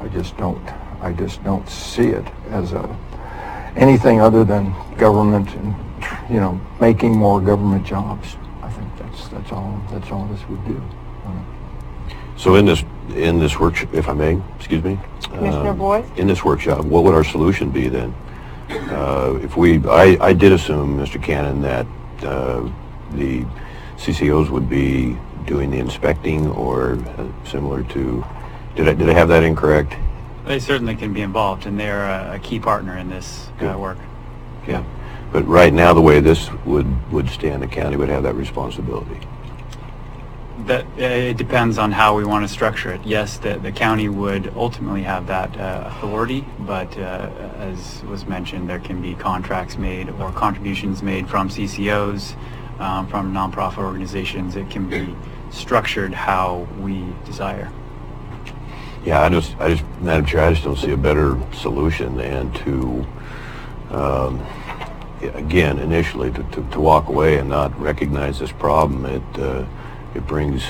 just don't see it as anything other than government and, making more government jobs. I think that's all this would do. So in this workshop, if I may, excuse me. Commissioner Boyd? In this workshop, what would our solution be then? I did assume, Mr. Cannon, that the CCOs would be doing the inspecting or similar to, did I have that incorrect? They certainly can be involved, and they're a key partner in this work. Yeah. But right now, the way this would stand, the county would have that responsibility. That it depends on how we want to structure it. Yes, the county would ultimately have that authority, but as was mentioned, there can be contracts made or contributions made from CCOs, from nonprofit organizations. It can be structured how we desire. Yeah, I just, Madam Chair, I just don't see a better solution than to, again, initially to walk away and not recognize this problem. It brings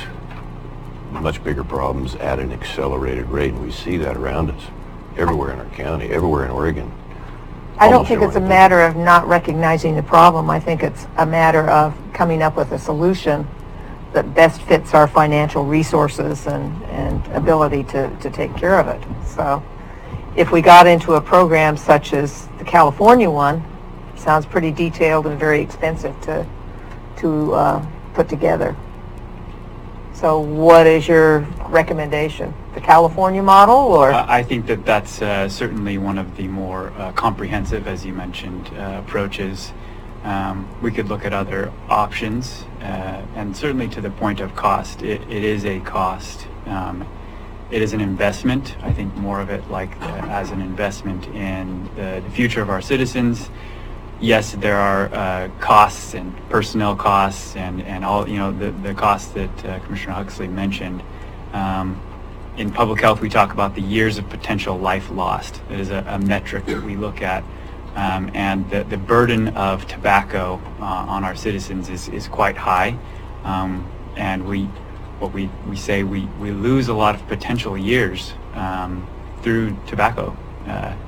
much bigger problems at an accelerated rate, and we see that around us, everywhere in our county, everywhere in Oregon. I don't think it's a matter of not recognizing the problem. I think it's a matter of coming up with a solution that best fits our financial resources and ability to take care of it. So if we got into a program such as the California one, sounds pretty detailed and very expensive to put together. So what is your recommendation? The California model, or? I think that's certainly one of the more comprehensive, as you mentioned, approaches. We could look at other options, and certainly to the point of cost, it is a cost. It is an investment. I think more of it as an investment in the future of our citizens. Yes, there are costs and personnel costs and all, the costs that Commissioner Huxley mentioned. In public health, we talk about the years of potential life lost. It is a metric that we look at. And the burden of tobacco on our citizens is quite high. And we say we lose a lot of potential years through tobacco.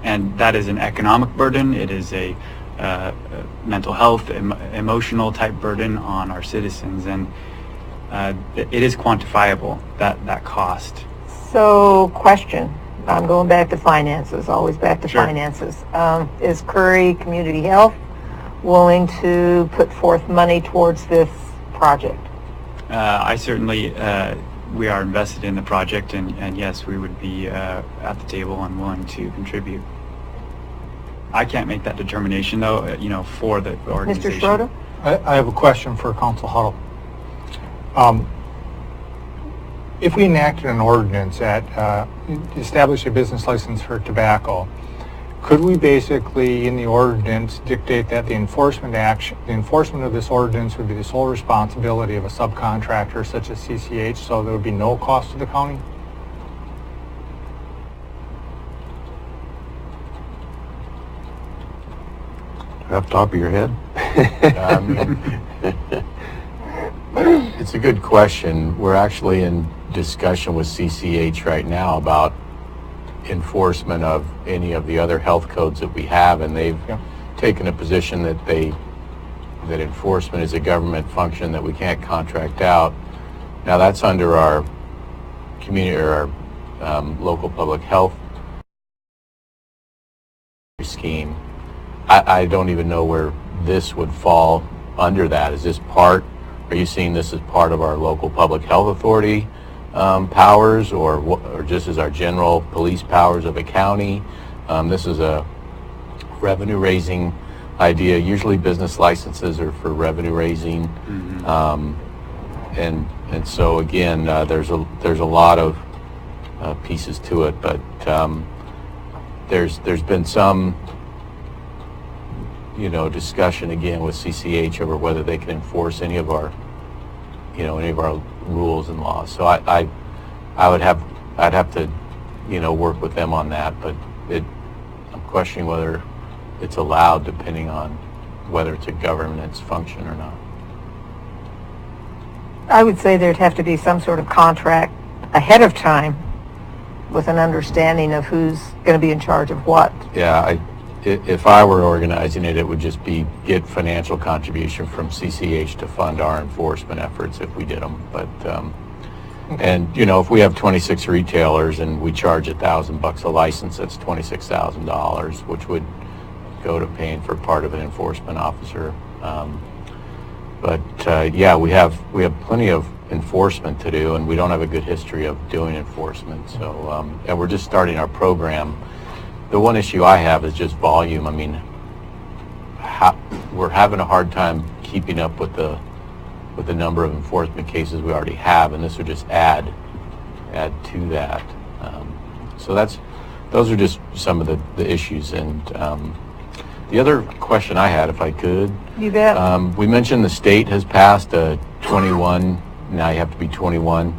And that is an economic burden. It is a mental health, emotional type burden on our citizens, and it is quantifiable, that cost. So, question. I'm going back to finances, always back to Sure. finances. Is Curry Community Health willing to put forth money towards this project? I certainly, we are invested in the project, and yes, we would be at the table and willing to contribute. I can't make that determination, though, for the organization. Mr. Schroeder? I have a question for Council Huddle. If we enacted an ordinance that established a business license for tobacco, could we basically, in the ordinance, dictate that the enforcement of this ordinance would be the sole responsibility of a subcontractor such as CCH, so there would be no cost to the county? Off the top of your head? It's a good question. We're actually in discussion with CCH right now about enforcement of any of the other health codes that we have, and they've taken a position that that enforcement is a government function that we can't contract out. Now that's under our community or our local public health scheme. I don't even know where this would fall under that. Is this part, are you seeing this as part of our local public health authority powers, or just as our general police powers of a county? This is a revenue raising idea. Usually business licenses are for revenue raising. And so again, there's a lot of pieces to it, but there's been some discussion again with CCH over whether they can enforce any of our rules and laws. So I'd have to work with them on that, but I'm questioning whether it's allowed depending on whether it's a governance function or not. I would say there'd have to be some sort of contract ahead of time with an understanding of who's going to be in charge of what. Yeah, if I were organizing it, it would just be get financial contribution from CCH to fund our enforcement efforts if we did them. But and if we have 26 retailers and we charge $1,000 a license, that's $26,000, which would go to paying for part of an enforcement officer. But yeah, we have plenty of enforcement to do, and we don't have a good history of doing enforcement. So and we're just starting our program. The one issue I have is just volume. I mean, we're having a hard time keeping up with the number of enforcement cases we already have, and this would just add to that. So those are just some of the issues. And the other question I had, if I could, you bet. we mentioned the state has passed a 21. Now you have to be 21.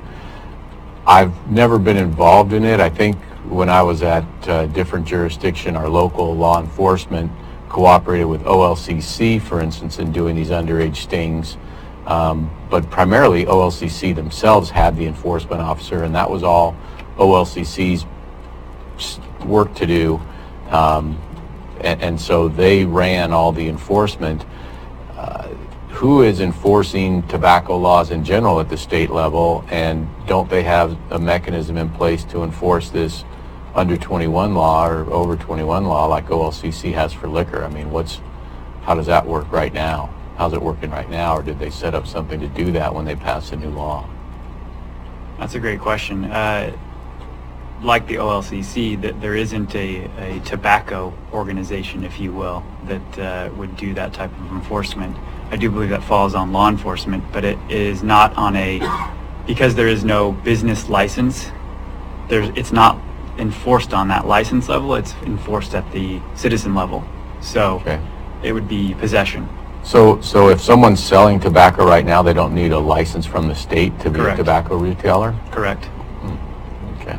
I've never been involved in it. I think when I was at a different jurisdiction, our local law enforcement cooperated with OLCC, for instance, in doing these underage stings. But primarily OLCC themselves had the enforcement officer, and that was all OLCC's work to do. And so they ran all the enforcement. Who is enforcing tobacco laws in general at the state level, and don't they have a mechanism in place to enforce this under 21 law or over 21 law like OLCC has for liquor? I mean, how does that work right now? How's it working right now, or did they set up something to do that when they passed a new law? That's a great question. Like the OLCC, that there isn't a tobacco organization, if you will, that would do that type of enforcement. I do believe that falls on law enforcement, but it is not on because there is no business license, it's not enforced on that license level, it's enforced at the citizen level. So It would be possession. So if someone's selling tobacco right now, they don't need a license from the state to be Correct. a tobacco retailer? Correct. Okay.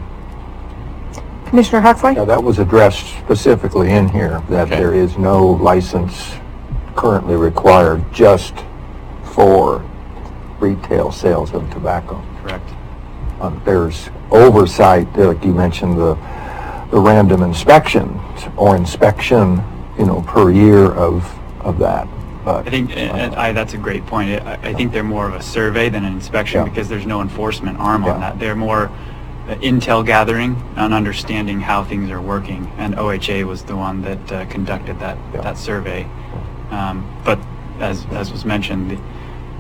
Commissioner Huxley? Now, that was addressed specifically in here, that there is no license currently required just for retail sales of tobacco. Correct. There's oversight, like you mentioned, the random inspections or inspection, per year of that. But I think that's a great point. I think they're more of a survey than an inspection because there's no enforcement arm on that. They're more intel gathering and understanding how things are working, and OHA was the one that conducted that survey. But as was mentioned,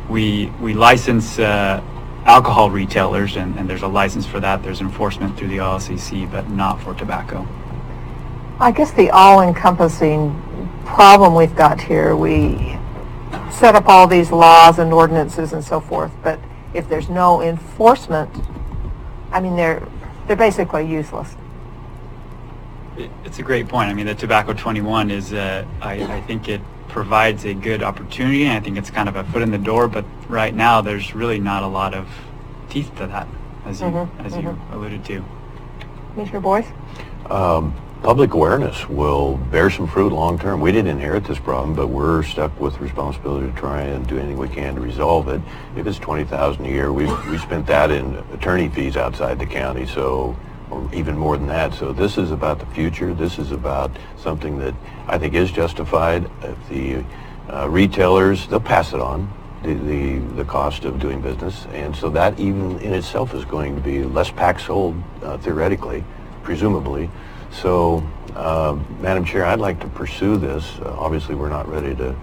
we license alcohol retailers, and there's a license for that. There's enforcement through the OLCC, but not for tobacco. I guess the all-encompassing problem we've got here, we set up all these laws and ordinances and so forth, but if there's no enforcement, I mean, they're basically useless. It's a great point. I mean, the Tobacco 21 is, I think it provides a good opportunity, and I think it's kind of a foot in the door, but right now there's really not a lot of teeth to that, as you alluded to. Commissioner Boyce? public awareness will bear some fruit long term. We didn't inherit this problem, but we're stuck with responsibility to try and do anything we can to resolve it. If it's $20,000 a year, we spent that in attorney fees outside the county, so, or even more than that. So this is about the future. This is about something that I think is justified. If the retailers, they'll pass it on, the cost of doing business, and so that even in itself is going to be less packs sold, theoretically, presumably. So, Madam Chair, I'd like to pursue this. Obviously, we're not ready to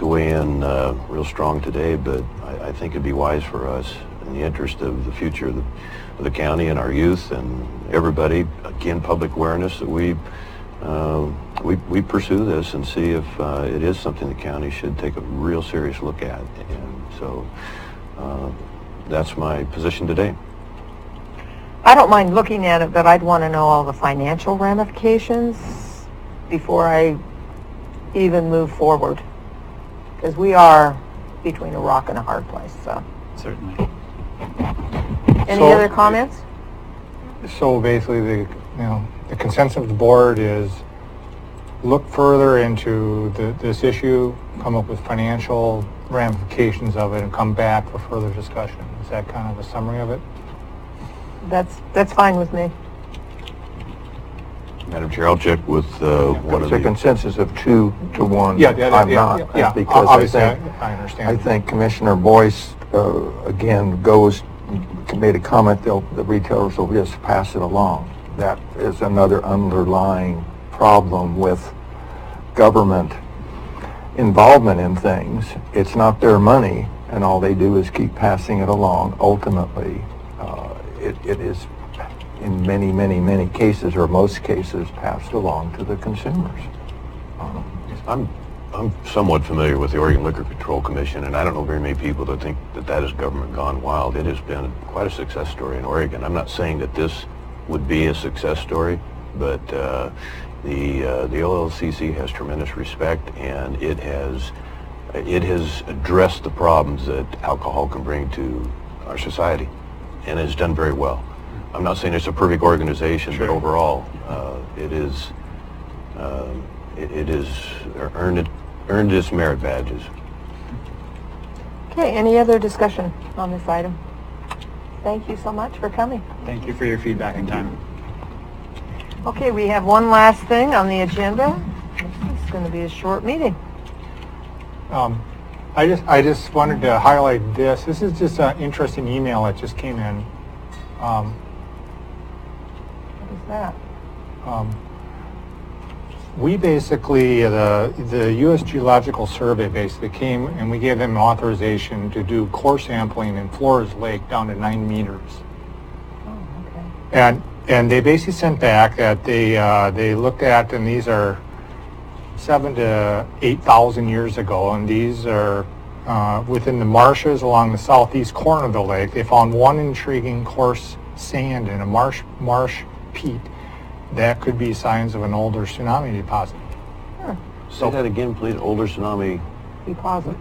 weigh in real strong today, but I think it'd be wise for us, in the interest of the future of the county and our youth and everybody, again, public awareness, that we pursue this and see if it is something the county should take a real serious look at. And so that's my position today. I don't mind looking at it, but I'd want to know all the financial ramifications before I even move forward, because we are between a rock and a hard place. So, Certainly. any other comments? So basically, the consensus of the board is look further into this issue, come up with financial ramifications of it, and come back for further discussion. Is that kind of a summary of it? That's fine with me. Madam Chair, I'll check with one It's of a the... consensus of 2 to 1. Yeah, I'm not, because obviously, I understand. think Commissioner Boyce, again, made a comment, the retailers will just pass it along. That is another underlying problem with government involvement in things. It's not their money, and all they do is keep passing it along. Ultimately, it is in many, many, many cases, or most cases, passed along to the consumers. I'm somewhat familiar with the Oregon Liquor Control Commission, and I don't know very many people that think that is government gone wild. It has been quite a success story in Oregon. I'm not saying that this would be a success story, but the OLCC has tremendous respect, and it has addressed the problems that alcohol can bring to our society, and has done very well. I'm not saying it's a perfect organization, but overall, it is earned its merit badges. Okay, any other discussion on this item? Thank you so much for coming. Thank you for your feedback and time. Okay, we have one last thing on the agenda. It's going to be a short meeting. I just wanted to highlight this. This is just an interesting email that just came in. What is that? We basically, the U.S. Geological Survey basically came and we gave them authorization to do core sampling in Flores Lake down to 9 meters. Oh, okay. And they basically sent back that they looked at, and these are 7,000 to 8,000 years ago, and these are within the marshes along the southeast corner of the lake. They found one intriguing coarse sand in a marsh peat that could be signs of an older tsunami deposit. Say that again, please. Older tsunami Deposit.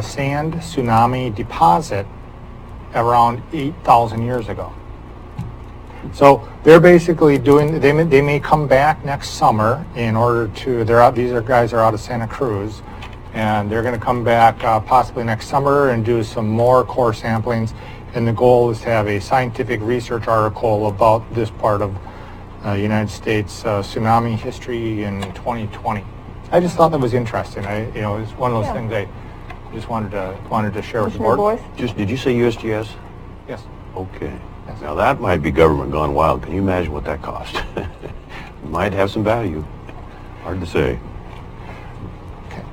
Sand tsunami deposit around 8,000 years ago. So they're basically doing. They may come back next summer in order to. These guys are out of Santa Cruz, and they're going to come back possibly next summer and do some more core samplings. And the goal is to have a scientific research article about this part of United States tsunami history in 2020. I just thought that was interesting. It's one of those things I just wanted to share with the board. Boyce? Did you say USGS? Yes. Okay. Yes. Now that might be government gone wild. Can you imagine what that cost? Might have some value. Hard to say. Okay.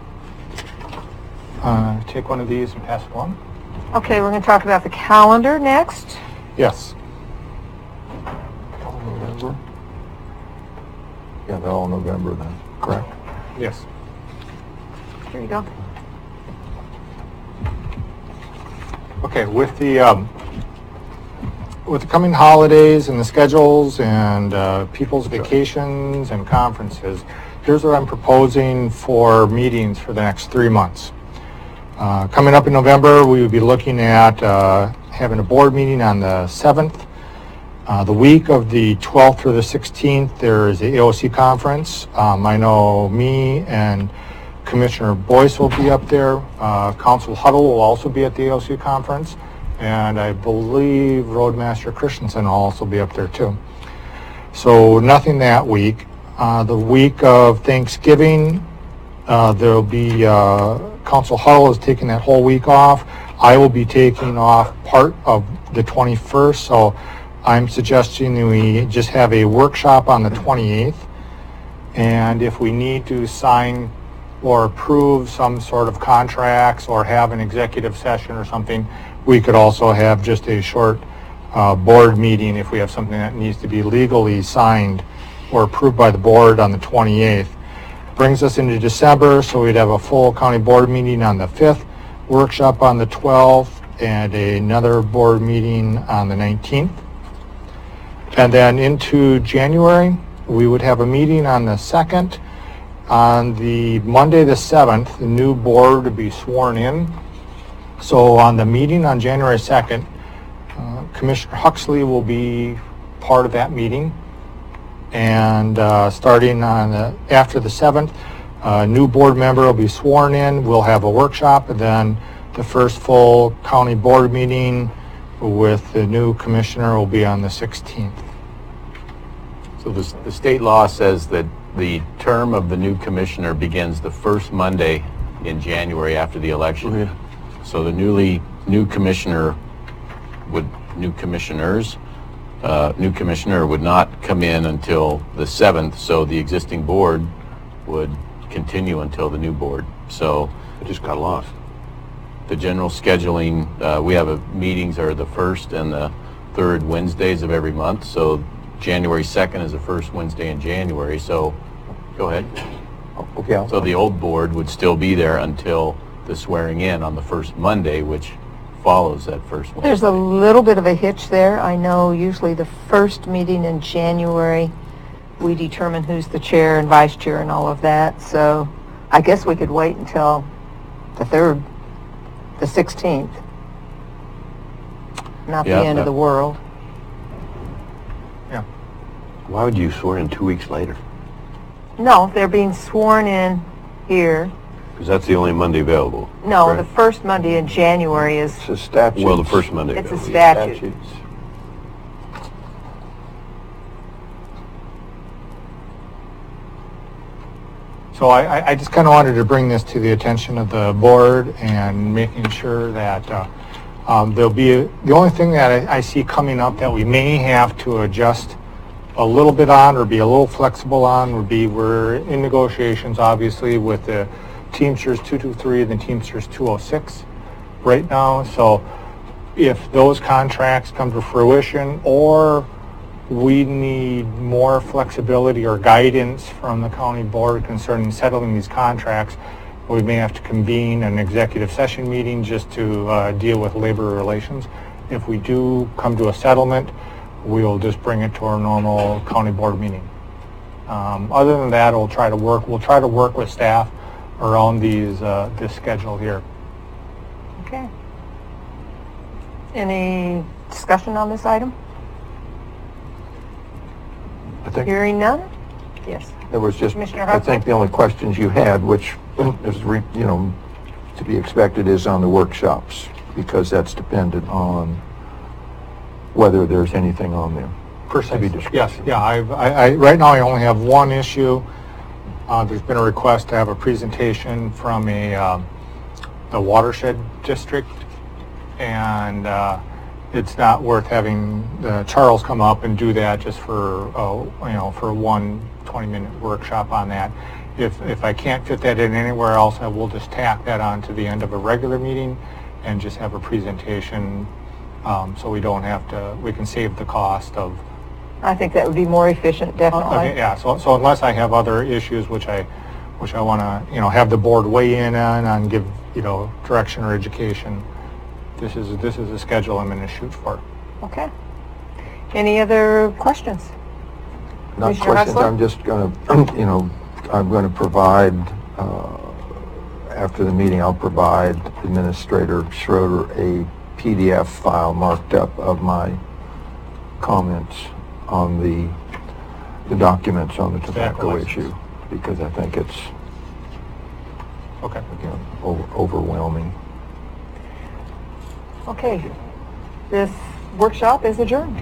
Take one of these and pass it along. Okay, we're going to talk about the calendar next. Yes. November? Yeah, they're all November then, correct? Yes. Here you go. Okay, with the coming holidays and the schedules and people's vacations and conferences, here's what I'm proposing for meetings for the next 3 months. Coming up in November, we would be looking at having a board meeting on the 7th. The week of the 12th through the 16th, there is the AOC conference. I know me and Commissioner Boyce will be up there. Council Huddle will also be at the AOC conference. And I believe Roadmaster Christensen will also be up there too. So nothing that week. The week of Thanksgiving, there'll be, Council Huddle is taking that whole week off. I will be taking off part of the 21st, so I'm suggesting that we just have a workshop on the 28th. And if we need to sign or approve some sort of contracts or have an executive session or something, we could also have just a short board meeting if we have something that needs to be legally signed or approved by the board on the 28th. Brings us into December, so we'd have a full county board meeting on the 5th, workshop on the 12th, and another board meeting on the 19th. And then into January, we would have a meeting on the 2nd. On the Monday the 7th, the new board would be sworn in. So on the meeting on January 2nd, Commissioner Huxley will be part of that meeting. And starting on after the 7th, a new board member will be sworn in. We'll have a workshop, and then the first full county board meeting with the new commissioner will be on the 16th. So the state law says that the term of the new commissioner begins the first Monday in January after the election. Oh, yeah. So the new commissioner would not come in until the 7th, so the existing board would continue until the new board. So It just got lost. the general scheduling, we have meetings are the first and the third Wednesdays of every month. So January 2nd is the first Wednesday in January. So go ahead. Okay. So the old board would still be there until the swearing in on the first Monday, which follows that first Wednesday. There's a little bit of a hitch there. I know usually the first meeting in January, we determine who's the chair and vice chair and all of that. So I guess we could wait until the 3rd, the 16th. Not the end of the world. Yeah. Why would you swear in 2 weeks later? No, they're being sworn in here. Because that's the only Monday available. No, correct? the first Monday in January is, It's a statute. Well, the first Monday it's a available. statute. Statutes. So I just kind of wanted to bring this to the attention of the board and making sure that there'll be, the only thing that I see coming up that we may have to adjust a little bit on or be a little flexible on would be we're in negotiations obviously with the Teamsters 223 and the Teamsters 206 right now. So if those contracts come to fruition or we need more flexibility or guidance from the county board concerning settling these contracts, we may have to convene an executive session meeting just to deal with labor relations. If we do come to a settlement, we'll just bring it to our normal county board meeting. Other than that, we'll try to work with staff around this schedule here. Okay. Any discussion on this item? I think Hearing none? Yes. there was just, Commissioner I think the only questions you had, which is, to be expected, is on the workshops, because that's dependent on whether there's anything on there. To be discussed. Yes, yeah, I right now I only have one issue. There's been a request to have a presentation from a watershed district, and it's not worth having Charles come up and do that just for for one 20-minute workshop on that. If I can't fit that in anywhere else, I will just tack that on to the end of a regular meeting and just have a presentation, so we don't have to. We can save the cost of. I think that would be more efficient, definitely. Okay, yeah. So unless I have other issues, which I want to have the board weigh in on give direction or education. This is a schedule I'm going to shoot for. Okay. Any other questions? Not Commissioner questions, Huxley? I'm just going to, I'm going to provide, after the meeting, I'll provide Administrator Schroeder a PDF file marked up of my comments on the documents on the tobacco license. issue, because I think it's, Okay. again, overwhelming. Okay, this workshop is adjourned.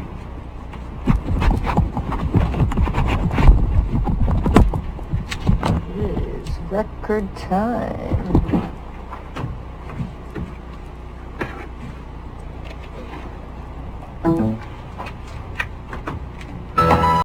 It is record time.